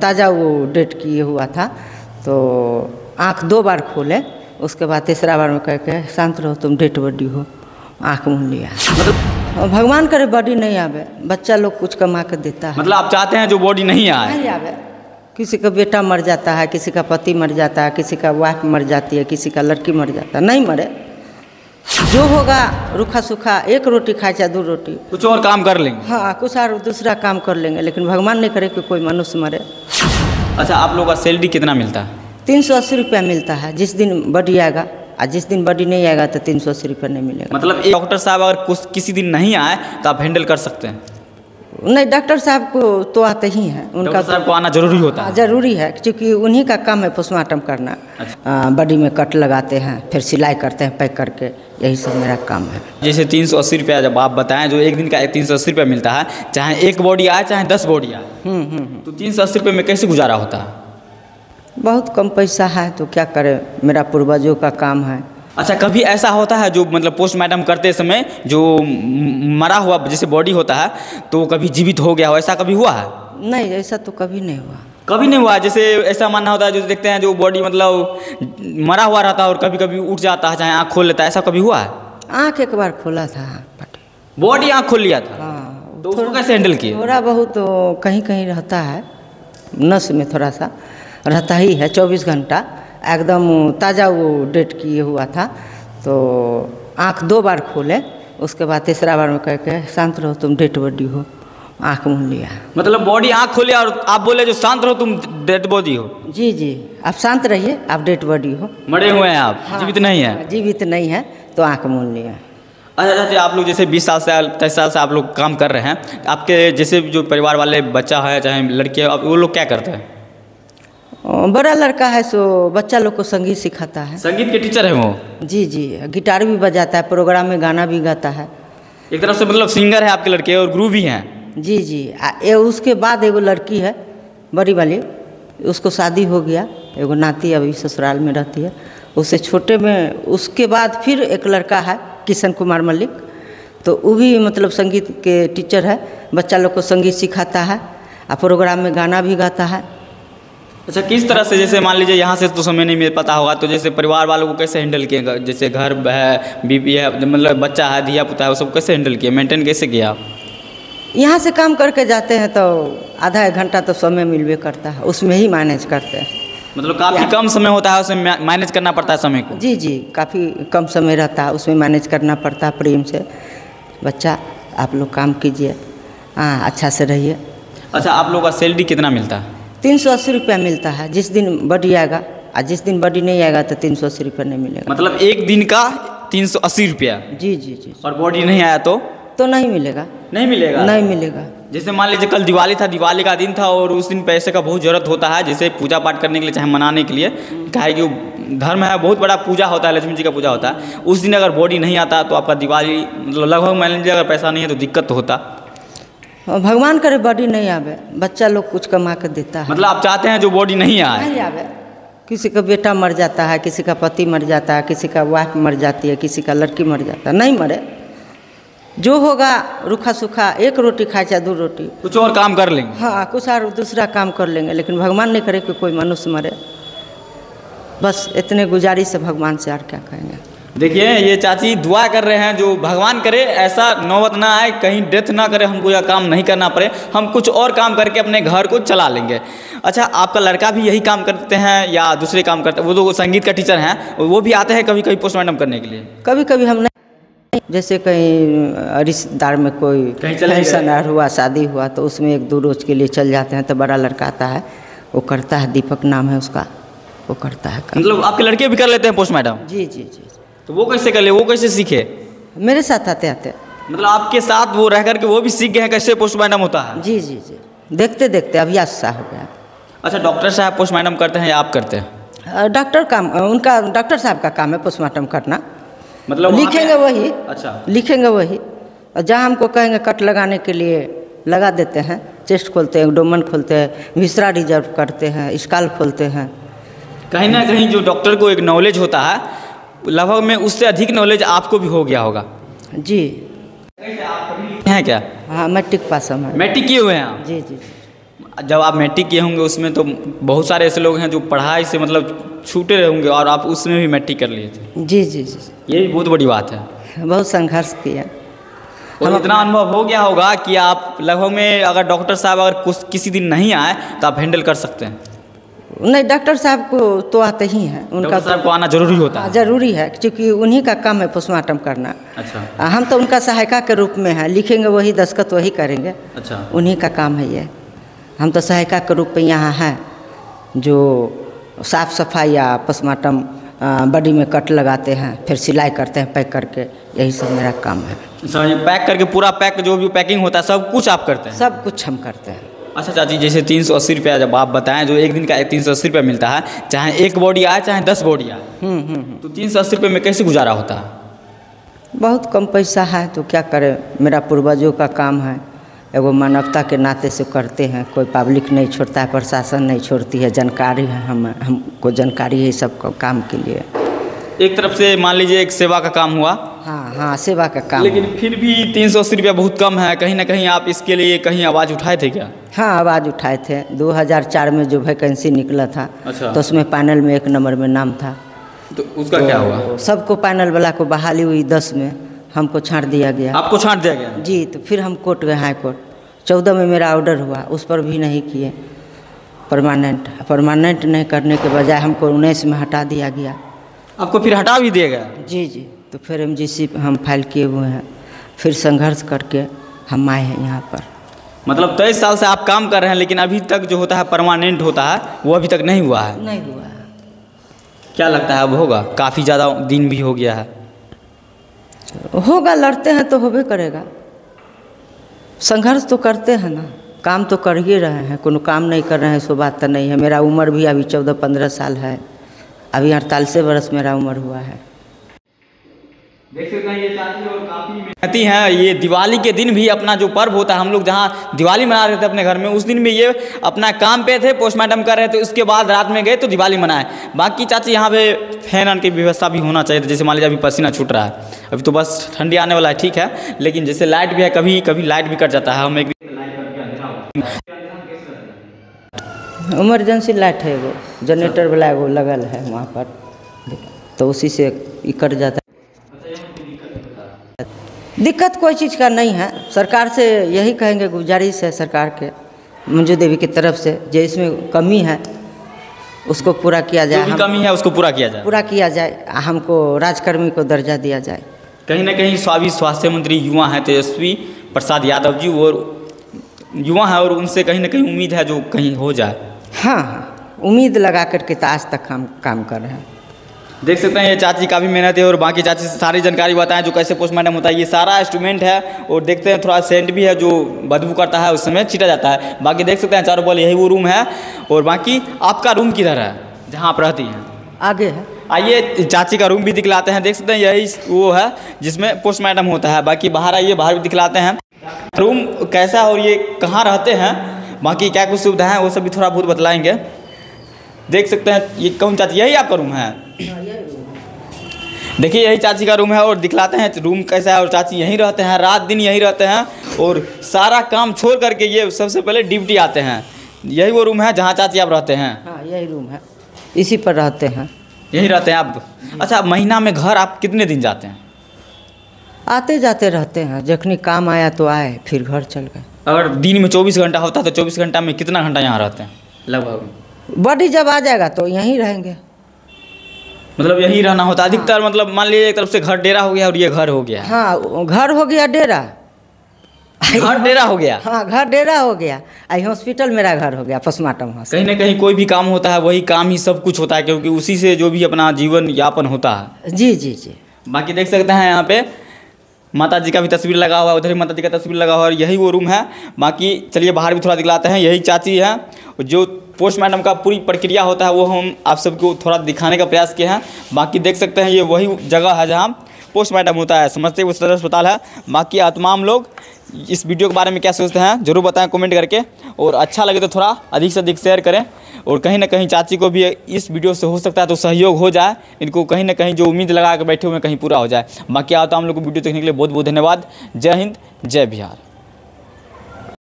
ताज़ा वो डेट किए हुआ था, तो आँख 2 बार खोले, उसके बाद तीसरा बार में कह के शांत रहो तुम डेड बॉडी हो, आँख मूंद लिया। मतलब भगवान करे बॉडी नहीं आवे, बच्चा लोग कुछ कमा के देता है। मतलब आप चाहते हैं जो बॉडी नहीं आए? नहीं आवे। किसी का बेटा मर जाता है, किसी का पति मर जाता है, किसी का वाइफ मर जाती है, किसी का लड़की मर जाता है, नहीं मरे। जो होगा रूखा सूखा, 1 रोटी खाए चाहे 2 रोटी, कुछ और काम कर लेंगे। हाँ, कुछ और दूसरा काम कर लेंगे, लेकिन भगवान नहीं करे कि कोई मनुष्य मरे। अच्छा, आप लोगों का सैलरी कितना मिलता है? 380 रुपया मिलता है, जिस दिन बॉडी आएगा, और जिस दिन बॉडी नहीं आएगा तो 380 रुपया नहीं मिलेगा। मतलब एक डॉक्टर साहब अगर किसी दिन नहीं आए तो आप हैंडल कर सकते हैं? नहीं, डॉक्टर साहब को तो आते ही हैं, उनका डॉक्टर साहब को आना जरूरी होता है? ज़रूरी है, क्योंकि उन्हीं का काम है पोस्टमार्टम करना। अच्छा। बॉडी में कट लगाते हैं, फिर सिलाई करते हैं पैक करके, यही सब मेरा काम है। जैसे 380 रुपया जब आप बताएं, जो एक दिन का 380 रुपया मिलता है, चाहे 1 बॉडी आए चाहे 10 बॉडी आए, तो 380 रुपये में कैसे गुजारा होता है? बहुत कम पैसा है तो क्या करें, मेरा पूर्वजों का काम है। अच्छा, कभी ऐसा होता है जो मतलब पोस्टमार्टम करते समय जो मरा हुआ जैसे बॉडी होता है तो कभी जीवित हो गया हो, ऐसा कभी हुआ है? नहीं, ऐसा तो कभी नहीं हुआ। कभी नहीं हुआ? जैसे ऐसा मानना होता है, जो देखते हैं जो बॉडी मतलब मरा हुआ रहता है और कभी कभी उठ जाता है, चाहे आँख खोल लेता है, ऐसा कभी हुआ है? आँख एक बार खोला था, बॉडी आँख खोल लिया था? हाँ। तो उसको कैसे हैंडल किए? थोड़ा बहुत तो कहीं कहीं रहता है, नस में थोड़ा सा रहता ही है, 24 घंटा एकदम ताज़ा वो डेट किए हुआ था, तो आँख 2 बार खोले, उसके बाद तीसरा बार में कह के शांत रहो तुम डेड बॉडी हो, आँख मूंद लिया। मतलब बॉडी आँख खोले और आप बोले जो शांत रहो तुम डेड बॉडी हो? जी जी, आप शांत रहिए, आप डेड बॉडी हो। मरे हुए हैं आप? हाँ, जीवित नहीं है? जीवित नहीं है तो आँख मूंद लिया। अच्छा अच्छा, आप लोग जैसे 20 साल से 23 साल से आप लोग काम कर रहे हैं, आपके जैसे जो परिवार वाले बच्चा है चाहे लड़के, वो लोग क्या करते हैं? बड़ा लड़का है सो बच्चा लोग को संगीत सिखाता है। संगीत के टीचर है वो? जी जी, गिटार भी बजाता है, प्रोग्राम में गाना भी गाता है। एक तरफ से मतलब सिंगर है आपके लड़के और गुरु भी हैं? जी जी। उसके बाद एगो लड़की है बड़ी वाली, उसको शादी हो गया, एगो नाती अभी ससुराल में रहती है। उससे छोटे में उसके बाद फिर एक लड़का है किशन कुमार मल्लिक, तो वो भी मतलब संगीत के टीचर है, बच्चा लोग को संगीत सिखाता है और प्रोग्राम में गाना भी गाता है। अच्छा, किस तरह से, जैसे मान लीजिए यहाँ से तो समय नहीं मिल पाता होगा, तो जैसे परिवार वालों को कैसे हैंडल किए? जैसे घर है, बीवी है, मतलब बच्चा है, धिया पुता है, वो सब कैसे हैंडल किए, मेंटेन कैसे किया आप? यहाँ से काम करके जाते हैं तो आधा 1 घंटा तो समय मिलवे करता है, उसमें ही मैनेज करते हैं। मतलब काफ़ी कम समय होता है, उसमें मैनेज करना पड़ता है समय को? जी जी, काफ़ी कम समय रहता है, उसमें मैनेज करना पड़ता है प्रेम से। बच्चा आप लोग काम कीजिए, हाँ, अच्छा से रहिए। अच्छा, आप लोगों का सैलरी कितना मिलता है? 380 रुपया मिलता है, जिस दिन बॉडी आएगा, और जिस दिन बॉडी नहीं आएगा तो 380 रुपया नहीं मिलेगा। मतलब एक दिन का 380 रुपया? जी जी जी। और बॉडी नहीं आया तो नहीं मिलेगा। नहीं मिलेगा? नहीं मिलेगा। जैसे मान लीजिए कल दिवाली था, दिवाली का दिन था और उस दिन पैसे का बहुत ज़रूरत होता है, जैसे पूजा पाठ करने के लिए चाहे मनाने के लिए, कहे कि धर्म है, बहुत बड़ा पूजा होता है, लक्ष्मी जी का पूजा होता है, उस दिन अगर बॉडी नहीं आता तो आपका दिवाली मतलब लगभग मान लीजिए अगर पैसा नहीं है तो दिक्कत तो होता। भगवान करे बॉडी नहीं आवे, बच्चा लोग कुछ कमा के देता है। मतलब आप चाहते हैं जो बॉडी नहीं आए? नहीं आवे। किसी का बेटा मर जाता है, किसी का पति मर जाता है, किसी का वाइफ मर जाती है, किसी का लड़की मर जाता है, नहीं मरे। जो होगा रूखा सूखा, 1 रोटी खाए चाहे 2 रोटी, कुछ और काम कर लेंगे। हाँ, कुछ और दूसरा काम कर लेंगे, लेकिन भगवान नहीं करे कि कोई मनुष्य मरे। बस इतने गुजारिश है भगवान से, और क्या कहेंगे। देखिए, ये चाची दुआ कर रहे हैं जो भगवान करे ऐसा नौबत ना आए, कहीं डेथ ना करे, हमको यह काम नहीं करना पड़े, हम कुछ और काम करके अपने घर को चला लेंगे। अच्छा, आपका लड़का भी यही काम करते हैं या दूसरे काम करते हैं? वो तो संगीत का टीचर हैं, वो भी आते हैं कभी कभी पोस्टमार्टम करने के लिए? कभी कभी हम नहीं, जैसे कहीं रिश्तेदार में कोई फंक्शन हुआ, शादी हुआ, तो उसमें 1-2 रोज के लिए चल जाते हैं, तो बड़ा लड़का आता है, वो करता है, दीपक नाम है उसका, वो करता है। मतलब आपके लड़के भी कर लेते हैं पोस्टमार्टम? जी जी जी। तो वो कैसे कर ले, वो कैसे सीखे? मेरे साथ आते आते। मतलब आपके साथ वो रह करके वो भी सीख गए हैं कैसे पोस्टमार्टम होता है? जी जी जी, देखते देखते अभ्यास सा हो गया। अच्छा, डॉक्टर साहब पोस्टमार्टम करते हैं या आप करते हैं? डॉक्टर काम, उनका डॉक्टर साहब का काम है पोस्टमार्टम करना। मतलब लिखेंगे वही। अच्छा, लिखेंगे वही, और जहाँ हमको कहेंगे कट लगाने के लिए लगा देते हैं, चेस्ट खोलते हैं, डोमन खोलते हैं, विसरा रिजर्व करते हैं, स्काल खोलते हैं। कहीं ना कहीं जो डॉक्टर को एक नॉलेज होता है, लगभग में उससे अधिक नॉलेज आपको भी हो गया होगा। जी। हैं क्या? हाँ, मैट्रिक पास हम हैं। मैट्रिक किए हुए हैं आप? जी जी। जब आप मैट्रिक किए होंगे उसमें तो बहुत सारे ऐसे लोग हैं जो पढ़ाई से मतलब छूटे रहे होंगे और आप उसमें भी मैट्रिक कर लिए थे। जी जी जी, ये भी बहुत बड़ी बात है। बहुत संघर्ष किया। और इतना अनुभव हो गया होगा कि आप लगभग में अगर डॉक्टर साहब अगर कुछ किसी दिन नहीं आए तो आप हैंडल कर सकते हैं। नहीं, डॉक्टर साहब को तो आते ही हैं, उनका डॉक्टर साहब को आना जरूरी होता है। ज़रूरी है, क्योंकि उन्हीं का काम है पोस्टमार्टम करना। अच्छा। हम तो उनका सहायिका के रूप में है, लिखेंगे वही, दस्तखत वही करेंगे। अच्छा। उन्हीं का काम है ये। हम तो सहायिका के रूप में यहाँ हैं, जो साफ़ सफाई या पोस्टमार्टम बॉडी में कट लगाते हैं, फिर सिलाई करते हैं पैक करके, यही सब मेरा काम है। अच्छा, ये पैक करके पूरा पैक जो भी पैकिंग होता है सब कुछ आप करते हैं? सब कुछ हम करते हैं। अच्छा चाची, जैसे 380 रुपया जब आप बताएं जो एक दिन का 380 रुपया मिलता है, चाहे एक बॉडी आए चाहे 10 बॉडी आए, तो 380 रुपये में कैसे गुजारा होता है? बहुत कम पैसा है तो क्या करें, मेरा पूर्वजों का काम है, एगो मानवता के नाते से करते हैं। कोई पब्लिक नहीं छोड़ता है, प्रशासन नहीं छोड़ती है, जानकारी है, हमको जानकारी है सब काम के लिए। एक तरफ से मान लीजिए एक सेवा का काम हुआ। हाँ हाँ, सेवा का काम। लेकिन फिर भी 380 रुपया बहुत कम है, कहीं ना कहीं आप इसके लिए कहीं आवाज़ उठाए थे क्या? हाँ, आवाज़ उठाए थे। 2004 में जो वैकेंसी निकला था, अच्छा। तो उसमें पैनल में 1 नंबर में नाम था। तो उसका क्या हुआ? सबको पैनल वाला को बहाली हुई, 10 में हमको छांट दिया गया। आपको छांट दिया गया? जी। तो फिर हम कोर्ट गए, हाई कोर्ट। 14 में मेरा ऑर्डर हुआ, उस पर भी नहीं किए परमानेंट नहीं करने के बजाय हमको 19 में हटा दिया गया। आपको फिर हटा भी दिया गया? जी जी। तो फिर MGC हम फाइल किए हुए हैं, फिर संघर्ष करके हम आए हैं यहाँ पर। मतलब 23 साल से आप काम कर रहे हैं, लेकिन अभी तक जो होता है परमानेंट होता है वो अभी तक नहीं हुआ है? नहीं हुआ है। क्या लगता है अब होगा? काफ़ी ज़्यादा दिन भी हो गया है। होगा, लड़ते हैं तो होबे करेगा। संघर्ष तो करते हैं ना, काम तो कर ही रहे हैं। कोनो काम नहीं कर रहे हैं सो बात तो नहीं है। मेरा उम्र भी अभी 14-15 साल है, अभी 48 वर्ष मेरा उम्र हुआ है। देख सकते हैं ये चाची और काफ़ी मेहनती हैं। ये दिवाली के दिन भी अपना जो पर्व होता है, हम लोग जहाँ दिवाली मना रहे थे अपने घर में, उस दिन भी ये अपना काम पे थे, पोस्टमार्टम कर रहे थे, उसके बाद रात में गए तो दिवाली मनाए। बाकी चाची यहाँ पे फैन की व्यवस्था भी होना चाहिए। जैसे मान लीजिए अभी पसीना छूट रहा है, अभी तो बस ठंडी आने वाला है, ठीक है, लेकिन जैसे लाइट भी है, कभी कभी लाइट भी कट जाता है। हम एक इमरजेंसी लाइट है, वो जनरेटर वाला वो लगल है वहाँ पर, तो उसी से कट जाता है। दिक्कत कोई चीज़ का नहीं है। सरकार से यही कहेंगे, गुजारिश है सरकार के, मंजू देवी की तरफ से, जो इसमें कमी है उसको पूरा किया जाए। जो भी कमी है उसको पूरा किया जाए, हमको राजकर्मी को दर्जा दिया जाए। कहीं ना कहीं स्वास्थ्य मंत्री युवा हैं तेजस्वी प्रसाद यादव जी, और युवा हैं और उनसे कहीं ना कहीं उम्मीद है जो कहीं हो जाए। हाँ, उम्मीद लगा करके तो आज तक हम काम कर रहे हैं। देख सकते हैं ये चाची का भी मेहनत है, और बाकी चाची से सारी जानकारी बताएं जो कैसे पोस्टमार्टम होता है। ये सारा इंस्ट्रूमेंट है, और देखते हैं थोड़ा सेंट भी है जो बदबू करता है, उस समय छीटा जाता है। बाकी देख सकते हैं चारों बॉल यही वो रूम है। और बाकी आपका रूम किधर है जहाँ आप रहती हैं? आगे है। आइए चाची का रूम भी दिखलाते हैं। देख सकते हैं यही वो है जिसमें पोस्टमार्टम होता है। बाकी बाहर आइए, बाहर भी दिखलाते हैं रूम कैसा और ये कहाँ रहते हैं, बाकी क्या कुछ सुविधा है वो सब भी थोड़ा बहुत बतलाएंगे। देख सकते हैं ये कौन चाची, यही आपका रूम है? देखिए यही चाची का रूम है, और दिखलाते हैं रूम कैसा है। और चाची यहीं रहते हैं, रात दिन यहीं रहते हैं, और सारा काम छोड़ करके ये सबसे पहले ड्यूटी आते हैं। यही वो रूम है जहाँ चाची आप रहते हैं? हाँ, यही रूम है, इसी पर रहते हैं, यहीं रहते हैं आप। अच्छा, महीना में घर आप कितने दिन जाते हैं? आते जाते रहते हैं, जखनी काम आया तो आए, फिर घर चल गए। अगर दिन में 24 घंटा होता है तो 24 घंटा में कितना घंटा यहाँ रहते हैं लगभग? बॉडी जब आ जाएगा तो यहीं रहेंगे। मतलब यहीं रहना होता है अधिकतर? मतलब मान लीजिए एक तरफ से घर डेरा हो गया और ये घर हो गया। हाँ, घर हो गया डेरा, घर डेरा हो गया। हाँ, घर डेरा हो गया। आई हॉस्पिटल मेरा घर हो गया, पोस्टमार्टम। कहीं ना कहीं कोई भी काम होता है वही काम ही सब कुछ होता है, क्योंकि उसी से जो भी अपना जीवन यापन होता है। जी जी जी। बाकी देख सकते हैं यहाँ पे माता जी का भी तस्वीर लगा हुआ है, उधर भी माता जी का तस्वीर लगा हुआ है, और यही वो रूम है। बाकी चलिए बाहर भी थोड़ा दिखलाते हैं। यही चाची है, जो पोस्टमार्टम का पूरी प्रक्रिया होता है वो हम आप सबको थोड़ा दिखाने का प्रयास किए हैं। बाकी देख सकते हैं ये वही जगह है जहाँ पोस्टमार्टम होता है, समस्तीपुर सदर अस्पताल है। बाकी तमाम लोग इस वीडियो के बारे में क्या सोचते हैं ज़रूर बताएं कमेंट करके, और अच्छा लगे तो थोड़ा अधिक से अधिक शेयर करें। और कहीं ना कहीं चाची को भी इस वीडियो से हो सकता है तो सहयोग हो जाए, इनको कहीं ना कहीं जो उम्मीद लगा कर बैठे हुए कहीं पूरा हो जाए। बाकी आता हम लोग को वीडियो देखने के लिए बहुत बहुत धन्यवाद। जय हिंद, जय बिहार।